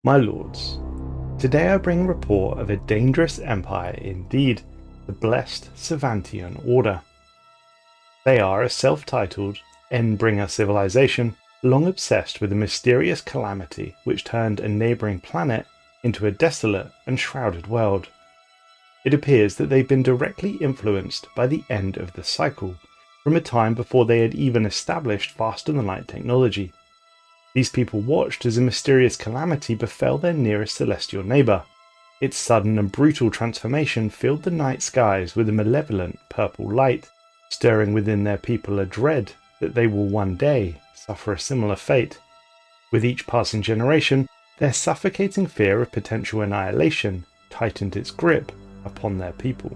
My lords, today I bring a report of a dangerous empire indeed, the blessed Savantian Order. They are a self-titled Endbringer civilization, long obsessed with a mysterious calamity which turned a neighbouring planet into a desolate and shrouded world. It appears that they've been directly influenced by the end of the cycle, from a time before they had even established faster-than-light technology. These people watched as a mysterious calamity befell their nearest celestial neighbour. Its sudden and brutal transformation filled the night skies with a malevolent purple light, stirring within their people a dread that they will one day suffer a similar fate. With each passing generation, their suffocating fear of potential annihilation tightened its grip upon their people.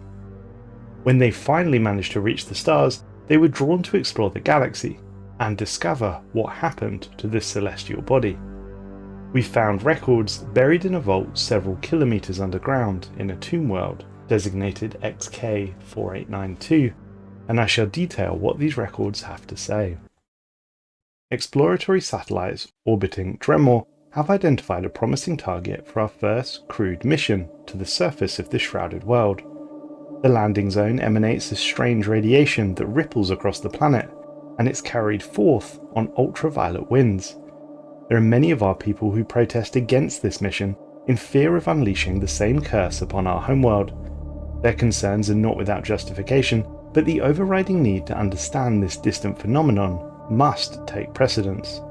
When they finally managed to reach the stars, they were drawn to explore the galaxy and discover what happened to this celestial body. We found records buried in a vault several kilometers underground in a tomb world designated XK4892, and I shall detail what these records have to say. Exploratory satellites orbiting Dremor have identified a promising target for our first crewed mission to the surface of this shrouded world. The landing zone emanates a strange radiation that ripples across the planet, and it's carried forth on ultraviolet winds. There are many of our people who protest against this mission in fear of unleashing the same curse upon our homeworld. Their concerns are not without justification, but the overriding need to understand this distant phenomenon must take precedence.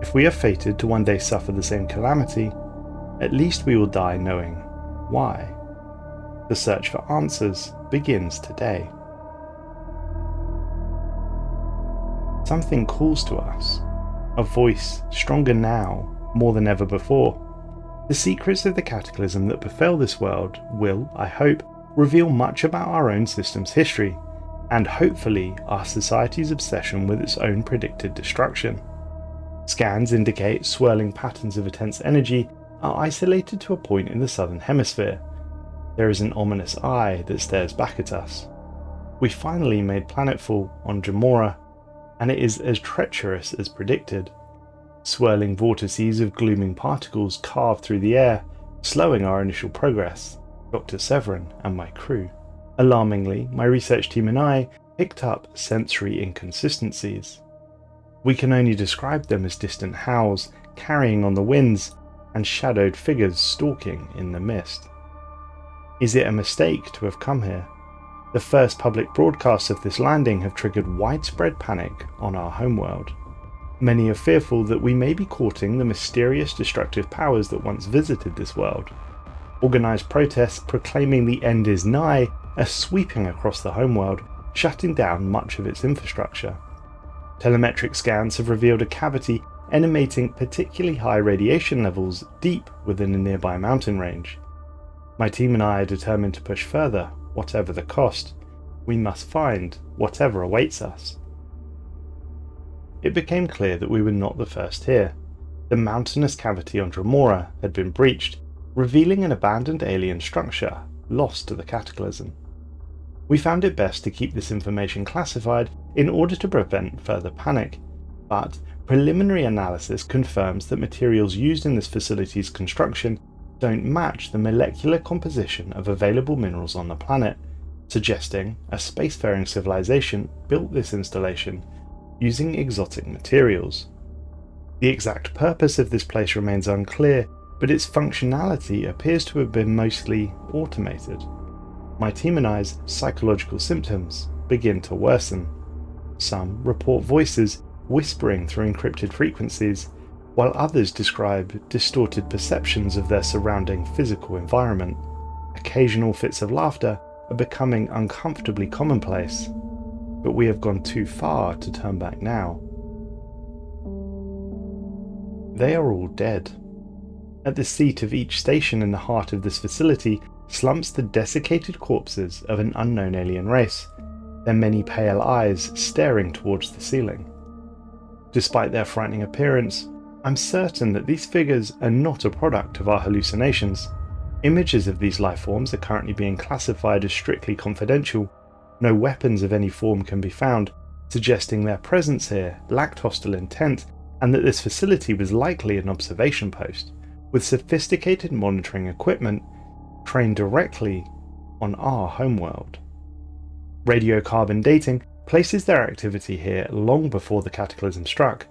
If we are fated to one day suffer the same calamity, at least we will die knowing why. The search for answers begins today. Something calls to us, a voice stronger now more than ever before. The secrets of the cataclysm that befell this world will, I hope, reveal much about our own system's history, and hopefully our society's obsession with its own predicted destruction. Scans indicate swirling patterns of intense energy are isolated to a point in the southern hemisphere. There is an ominous eye that stares back at us. We finally made planetfall on Dremor, and it is as treacherous as predicted. Swirling vortices of glooming particles carve through the air, slowing our initial progress, Dr. Severin and my crew. Alarmingly, my research team and I picked up sensory inconsistencies. We can only describe them as distant howls carrying on the winds and shadowed figures stalking in the mist. Is it a mistake to have come here? The first public broadcasts of this landing have triggered widespread panic on our homeworld. Many are fearful that we may be courting the mysterious destructive powers that once visited this world. Organised protests proclaiming the end is nigh are sweeping across the homeworld, shutting down much of its infrastructure. Telemetric scans have revealed a cavity emanating particularly high radiation levels deep within a nearby mountain range. My team and I are determined to push further, whatever the cost. We must find whatever awaits us. It became clear that we were not the first here. The mountainous cavity on Dremor had been breached, revealing an abandoned alien structure lost to the cataclysm. We found it best to keep this information classified in order to prevent further panic, but preliminary analysis confirms that materials used in this facility's construction don't match the molecular composition of available minerals on the planet, suggesting a spacefaring civilization built this installation using exotic materials. The exact purpose of this place remains unclear, but its functionality appears to have been mostly automated. My team and I's psychological symptoms begin to worsen. Some report voices whispering through encrypted frequencies, while others describe distorted perceptions of their surrounding physical environment. Occasional fits of laughter are becoming uncomfortably commonplace, but we have gone too far to turn back now. They are all dead. At the seat of each station in the heart of this facility slumps the desiccated corpses of an unknown alien race, their many pale eyes staring towards the ceiling. Despite their frightening appearance, I'm certain that these figures are not a product of our hallucinations. Images of these life forms are currently being classified as strictly confidential. No weapons of any form can be found, suggesting their presence here lacked hostile intent and that this facility was likely an observation post. with sophisticated monitoring equipment trained directly on our homeworld. Radiocarbon dating places their activity here long before the cataclysm struck.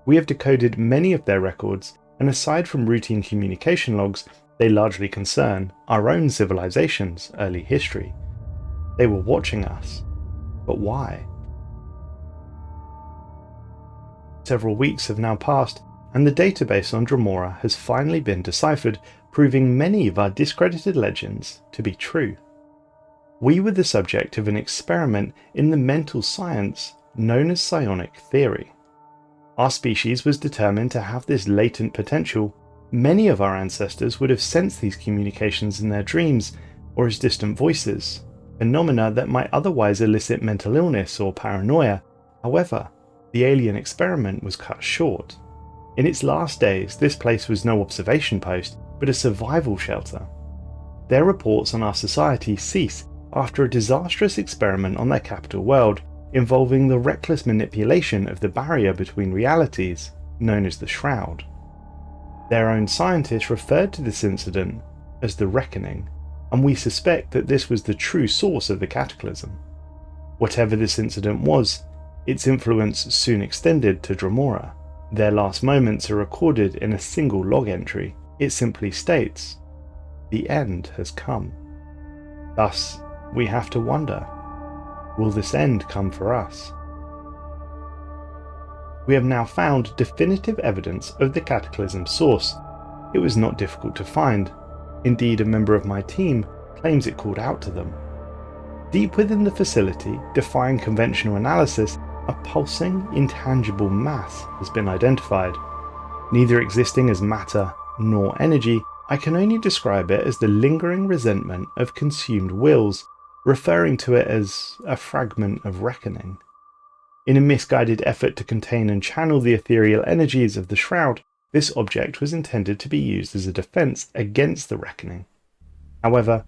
We have decoded many of their records, and aside from routine communication logs, they largely concern our own civilization's early history. They were watching us, but why? Several weeks have now passed, and the database on Dremora has finally been deciphered, proving many of our discredited legends to be true. We were the subject of an experiment in the mental science known as psionic theory. Our species was determined to have this latent potential. Many of our ancestors would have sensed these communications in their dreams or as distant voices, phenomena that might otherwise elicit mental illness or paranoia. However, the alien experiment was cut short. In its last days, this place was no observation post, but a survival shelter. Their reports on our society cease after a disastrous experiment on their capital world involving the reckless manipulation of the barrier between realities, known as the Shroud. Their own scientists referred to this incident as the Reckoning, and we suspect that this was the true source of the cataclysm. Whatever this incident was, its influence soon extended to Dremora. Their last moments are recorded in a single log entry. It simply states, "The end has come." Thus, we have to wonder, will this end come for us? We have now found definitive evidence of the cataclysm's source. It was not difficult to find. Indeed, a member of my team claims it called out to them. Deep within the facility, defying conventional analysis, a pulsing, intangible mass has been identified. Neither existing as matter nor energy, I can only describe it as the lingering resentment of consumed wills, referring to it as a fragment of reckoning. In a misguided effort to contain and channel the ethereal energies of the Shroud, this object was intended to be used as a defense against the reckoning. However,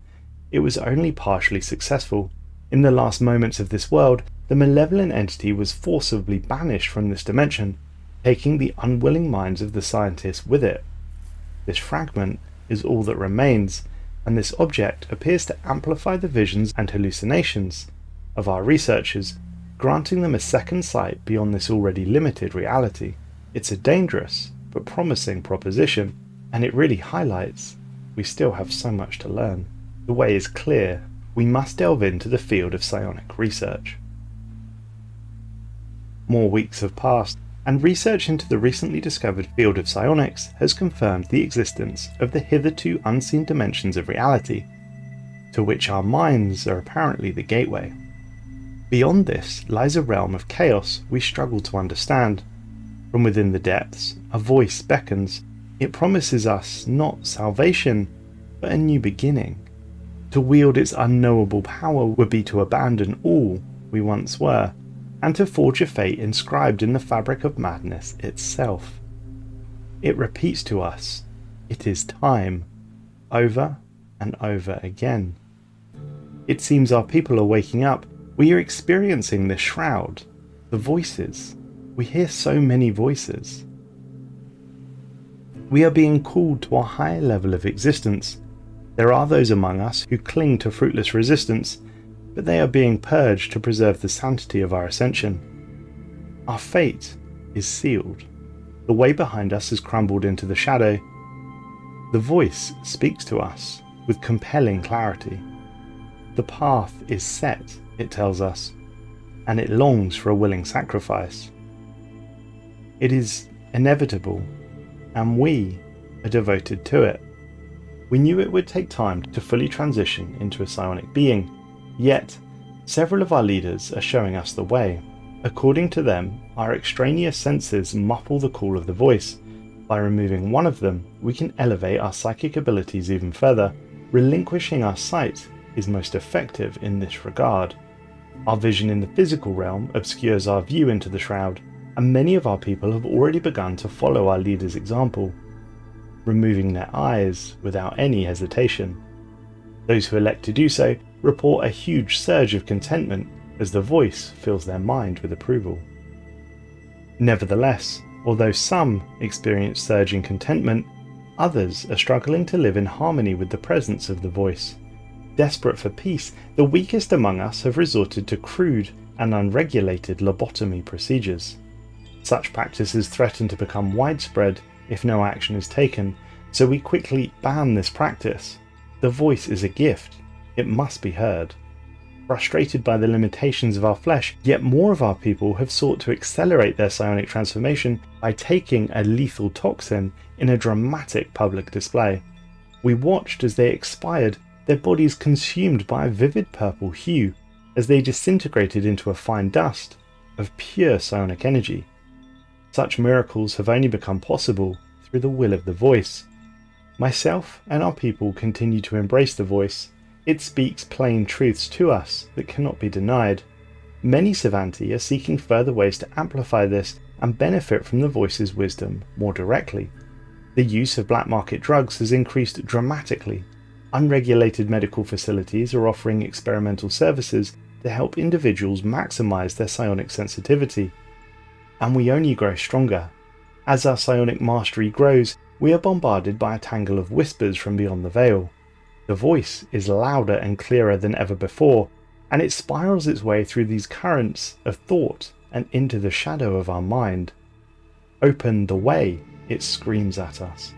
it was only partially successful. In the last moments of this world, the malevolent entity was forcibly banished from this dimension, taking the unwilling minds of the scientists with it. This fragment is all that remains, and this object appears to amplify the visions and hallucinations of our researchers, granting them a second sight beyond this already limited reality. It's a dangerous but promising proposition, and it really highlights we still have so much to learn. The way is clear. We must delve into the field of psionic research. More weeks have passed, and research into the recently discovered field of psionics has confirmed the existence of the hitherto unseen dimensions of reality, to which our minds are apparently the gateway. Beyond this lies a realm of chaos we struggle to understand. From within the depths, a voice beckons. It promises us not salvation, but a new beginning. To wield its unknowable power would be to abandon all we once were, and to forge a fate inscribed in the fabric of madness itself. It repeats to us, it is time, over and over again. It seems our people are waking up. We are experiencing the Shroud, the voices. We hear so many voices. We are being called to a higher level of existence. There are those among us who cling to fruitless resistance, but they are being purged to preserve the sanctity of our ascension. Our fate is sealed. The way behind us has crumbled into the shadow. The voice speaks to us with compelling clarity. The path is set, it tells us, and it longs for a willing sacrifice. It is inevitable, and we are devoted to it. We knew it would take time to fully transition into a psionic being, yet several of our leaders are showing us the way. According to them, our extraneous senses muffle the call of the voice. By removing one of them, we can elevate our psychic abilities even further. Relinquishing our sight is most effective in this regard. Our vision in the physical realm obscures our view into the Shroud, and many of our people have already begun to follow our leader's example, removing their eyes without any hesitation. Those who elect to do so report a huge surge of contentment as the voice fills their mind with approval. Nevertheless, although some experience surging contentment, Others are struggling to live in harmony with the presence of the voice. Desperate for peace, the weakest among us have resorted to crude and unregulated lobotomy procedures. Such practices threaten to become widespread if no action is taken, so we quickly ban this practice. The voice is a gift. It must be heard. Frustrated by the limitations of our flesh, yet more of our people have sought to accelerate their psionic transformation by taking a lethal toxin in a dramatic public display. We watched as they expired, their bodies consumed by a vivid purple hue, as they disintegrated into a fine dust of pure psionic energy. Such miracles have only become possible through the will of the voice. Myself and our people continue to embrace the voice. It speaks plain truths to us that cannot be denied. Many Savanti are seeking further ways to amplify this and benefit from the voice's wisdom more directly. The use of black market drugs has increased dramatically. Unregulated medical facilities are offering experimental services to help individuals maximize their psionic sensitivity. And we only grow stronger. As our psionic mastery grows, we are bombarded by a tangle of whispers from beyond the veil. The voice is louder and clearer than ever before, and it spirals its way through these currents of thought and into the shadow of our mind. Open the way, it screams at us.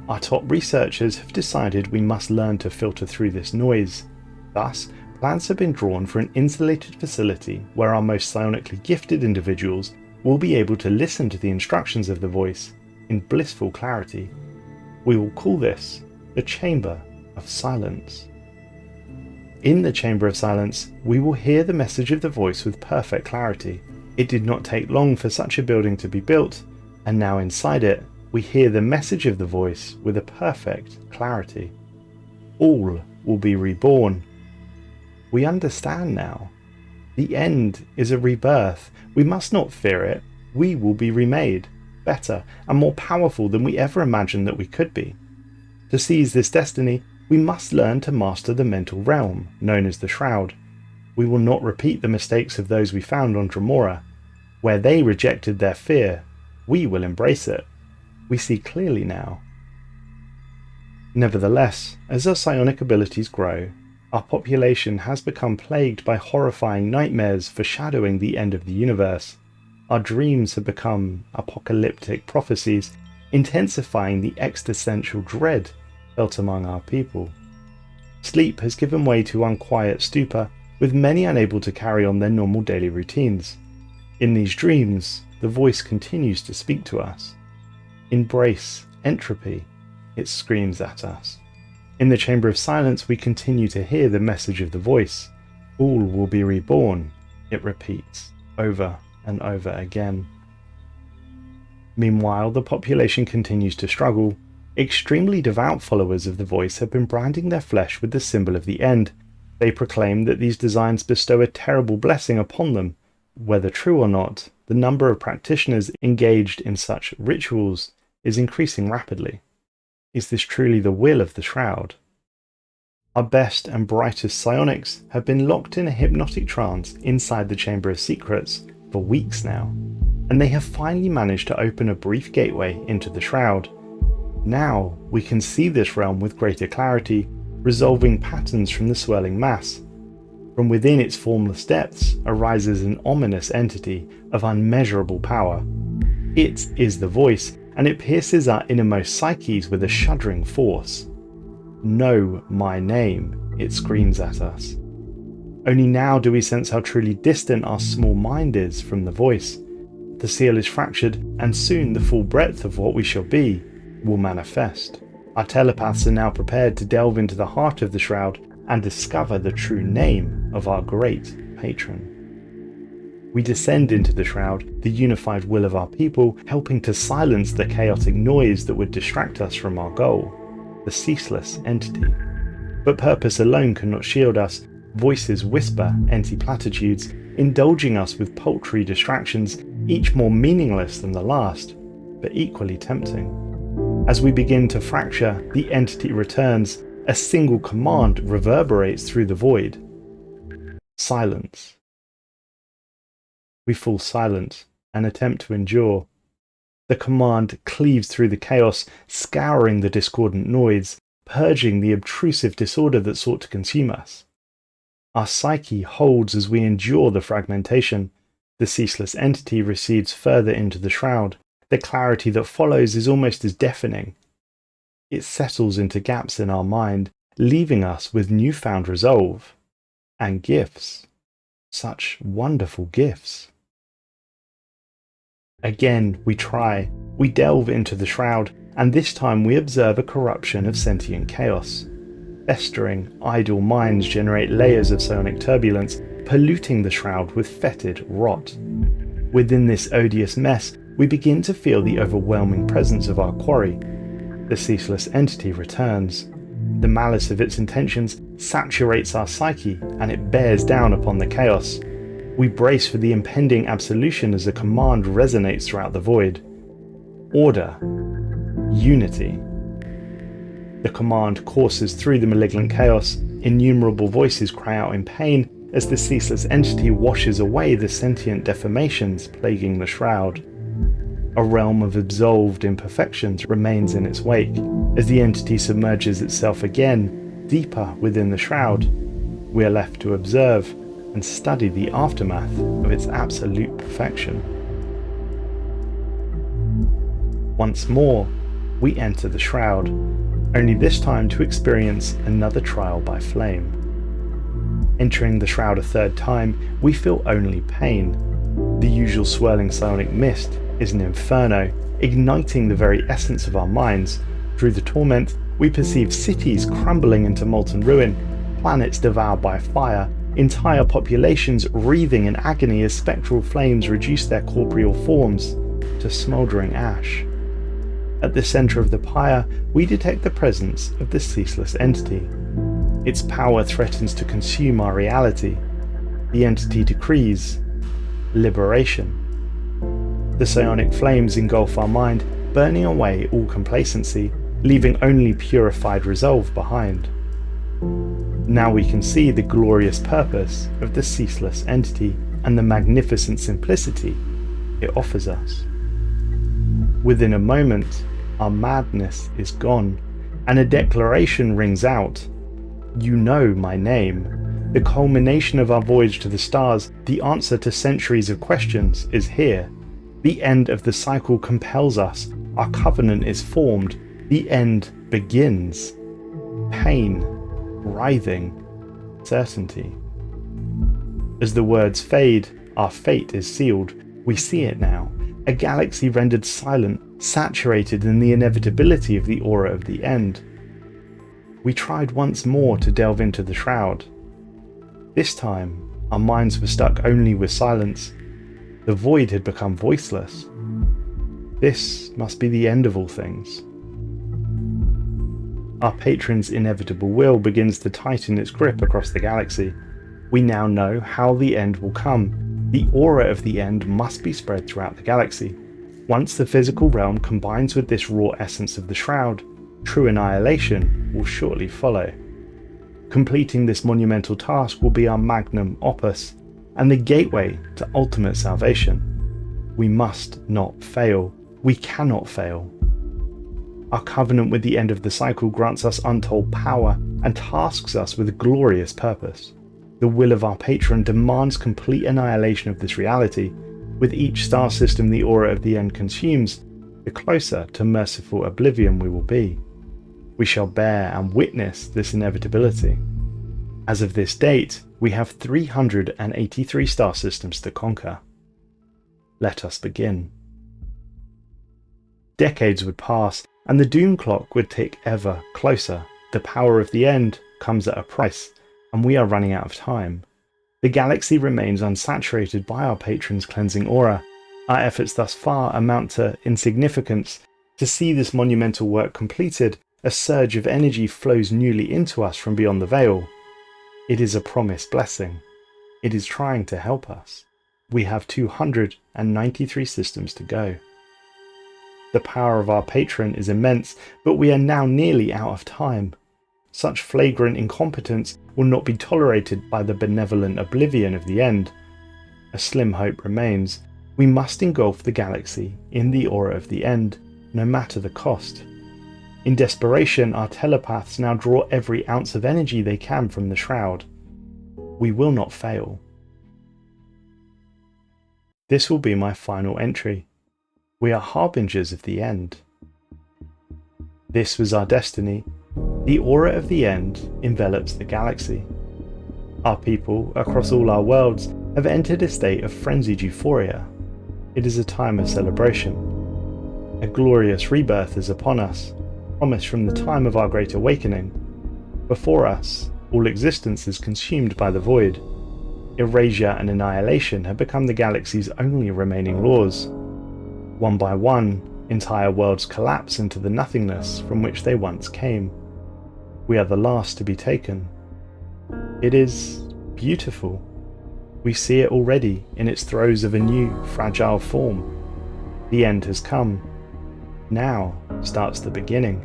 Our top researchers have decided we must learn to filter through this noise. Thus, plans have been drawn for an insulated facility where our most psionically gifted individuals will be able to listen to the instructions of the voice in blissful clarity. We will call this the Chamber of Silence. In the Chamber of Silence, we will hear the message of the voice with perfect clarity. It did not take long for such a building to be built, and now inside it, we hear the message of the voice with a perfect clarity. All will be reborn. We understand now. The end is a rebirth. We must not fear it. We will be remade, better and more powerful than we ever imagined that we could be. To seize this destiny, we must learn to master the mental realm, known as the Shroud. We will not repeat the mistakes of those we found on Dremora. Where they rejected their fear, we will embrace it. We see clearly now. Nevertheless, as our psionic abilities grow, our population has become plagued by horrifying nightmares foreshadowing the end of the universe. Our dreams have become apocalyptic prophecies, intensifying the existential dread felt among our people. Sleep has given way to unquiet stupor, with many unable to carry on their normal daily routines. In these dreams, the voice continues to speak to us. Embrace entropy, it screams at us. In the Chamber of Silence, we continue to hear the message of the voice. All will be reborn, it repeats, over and over again. Meanwhile, the population continues to struggle. Extremely devout followers of the voice have been branding their flesh with the symbol of the end. They proclaim that these designs bestow a terrible blessing upon them. Whether true or not, the number of practitioners engaged in such rituals is increasing rapidly. Is this truly the will of the Shroud? Our best and brightest psionics have been locked in a hypnotic trance inside the Chamber of Secrets for weeks now, and they have finally managed to open a brief gateway into the Shroud. Now we can see this realm with greater clarity, resolving patterns from the swirling mass. From within its formless depths arises an ominous entity of unmeasurable power. It is the voice, and it pierces our innermost psyches with a shuddering force. Know my name, it screams at us. Only now do we sense how truly distant our small mind is from the voice. The seal is fractured, and soon the full breadth of what we shall be will manifest. Our telepaths are now prepared to delve into the heart of the Shroud and discover the true name of our great patron. We descend into the Shroud, the unified will of our people, helping to silence the chaotic noise that would distract us from our goal, the ceaseless entity. But purpose alone cannot shield us. Voices whisper empty platitudes, indulging us with paltry distractions, each more meaningless than the last, but equally tempting. As we begin to fracture, the entity returns. A single command reverberates through the void. Silence. We fall silent and attempt to endure. The command cleaves through the chaos, scouring the discordant noise, purging the obtrusive disorder that sought to consume us. Our psyche holds as we endure the fragmentation. The ceaseless entity recedes further into the shroud. The clarity that follows is almost as deafening. It settles into gaps in our mind, leaving us with newfound resolve and gifts. Such wonderful gifts. Again, we try. We delve into the shroud, and this time we observe a corruption of sentient chaos. Festering, idle minds generate layers of psionic turbulence, polluting the shroud with fetid rot. Within this odious mess, we begin to feel the overwhelming presence of our quarry. The ceaseless entity returns. The malice of its intentions saturates our psyche, and it bears down upon the chaos. We brace for the impending absolution as a command resonates throughout the void. Order. Unity. The command courses through the malignant chaos. Innumerable voices cry out in pain as the ceaseless entity washes away the sentient deformations plaguing the shroud. A realm of absolved imperfections remains in its wake as the entity submerges itself again deeper within the shroud. We are left to observe and study the aftermath of its absolute perfection. Once more, we enter the shroud, only this time to experience another trial by flame. Entering the shroud a third time, we feel only pain. The usual swirling psionic mist is an inferno, igniting the very essence of our minds. Through the torment, we perceive cities crumbling into molten ruin, planets devoured by fire, entire populations wreathing in agony as spectral flames reduce their corporeal forms to smouldering ash. At the centre of the pyre, we detect the presence of the ceaseless entity. Its power threatens to consume our reality. The entity decrees liberation. The psionic flames engulf our mind, burning away all complacency, leaving only purified resolve behind. Now we can see the glorious purpose of the ceaseless entity and the magnificent simplicity it offers us. Within a moment, our madness is gone, and a declaration rings out. You know my name. The culmination of our voyage to the stars, the answer to centuries of questions, is here. The end of the cycle compels us. Our covenant is formed. The end begins. Pain, writhing, certainty. As the words fade, our fate is sealed. We see it now. A galaxy rendered silent, saturated in the inevitability of the aura of the end. We tried once more to delve into the shroud. This time, our minds were stuck only with silence. The void had become voiceless. This must be the end of all things. Our patron's inevitable will begins to tighten its grip across the galaxy. We now know how the end will come. The aura of the end must be spread throughout the galaxy. Once the physical realm combines with this raw essence of the shroud, true annihilation will shortly follow. Completing this monumental task will be our magnum opus, and the gateway to ultimate salvation. We must not fail. We cannot fail. Our covenant with the end of the cycle grants us untold power and tasks us with a glorious purpose. The will of our patron demands complete annihilation of this reality. With each star system the aura of the end consumes, the closer to merciful oblivion we will be. We shall bear and witness this inevitability. As of this date, we have 383 star systems to conquer. Let us begin. Decades would pass, and the doom clock would tick ever closer. The power of the end comes at a price, and we are running out of time. The galaxy remains unsaturated by our patron's cleansing aura. Our efforts thus far amount to insignificance. To see this monumental work completed, a surge of energy flows newly into us from beyond the veil. It is a promised blessing. It is trying to help us. We have 293 systems to go. The power of our patron is immense, but we are now nearly out of time. Such flagrant incompetence will not be tolerated by the benevolent oblivion of the end. A slim hope remains. We must engulf the galaxy in the aura of the end, no matter the cost. In desperation, our telepaths now draw every ounce of energy they can from the Shroud. We will not fail. This will be my final entry. We are harbingers of the end. This was our destiny. The aura of the end envelops the galaxy. Our people, across all our worlds, have entered a state of frenzied euphoria. It is a time of celebration. A glorious rebirth is upon us, promised from the time of our Great Awakening. Before us, all existence is consumed by the void. Erasure and annihilation have become the galaxy's only remaining laws. One by one, entire worlds collapse into the nothingness from which they once came. We are the last to be taken. It is beautiful. We see it already in its throes of a new, fragile form. The end has come. Now starts the beginning.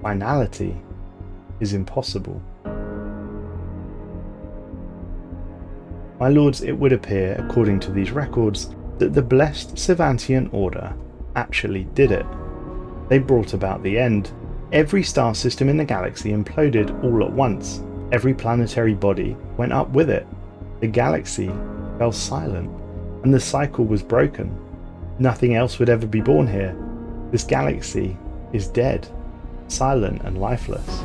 Finality is impossible. My lords, it would appear, according to these records, that the blessed Savantian Order actually did it. They brought about the end. Every star system in the galaxy imploded all at once. Every planetary body went up with it. The galaxy fell silent, and the cycle was broken. Nothing else would ever be born here. This galaxy is dead, silent and lifeless.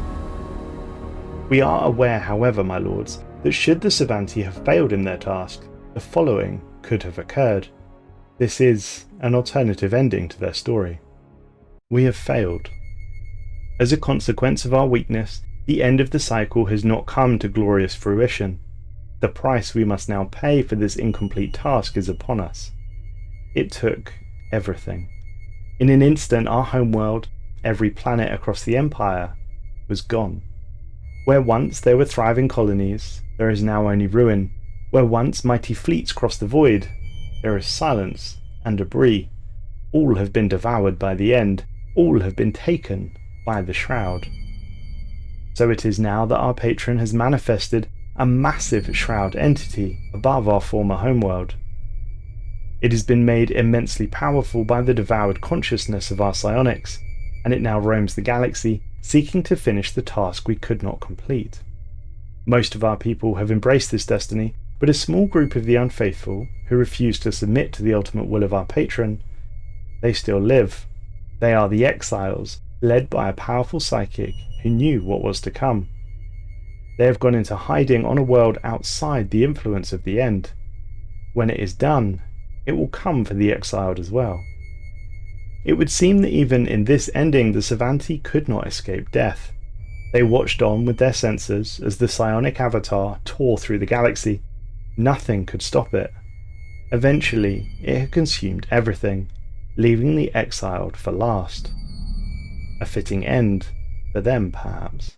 We are aware, however, my lords, that should the Savanti have failed in their task, the following could have occurred. This is an alternative ending to their story. We have failed. As a consequence of our weakness, the end of the cycle has not come to glorious fruition. The price we must now pay for this incomplete task is upon us. It took everything. In an instant, our homeworld, every planet across the Empire, was gone. Where once there were thriving colonies, there is now only ruin. Where once mighty fleets crossed the void, there is silence and debris. All have been devoured by the end. All have been taken by the Shroud. So it is now that our patron has manifested a massive Shroud entity above our former homeworld. It has been made immensely powerful by the devoured consciousness of our psionics, and it now roams the galaxy, seeking to finish the task we could not complete. Most of our people have embraced this destiny, but a small group of the unfaithful, who refuse to submit to the ultimate will of our patron, they still live. They are the exiles, led by a powerful psychic who knew what was to come. They have gone into hiding on a world outside the influence of the end. When it is done, it will come for the exiled as well. It would seem that even in this ending the Savanti could not escape death. They watched on with their senses as the psionic avatar tore through the galaxy. Nothing could stop it. Eventually, it had consumed everything, leaving the exiled for last. A fitting end for them, perhaps.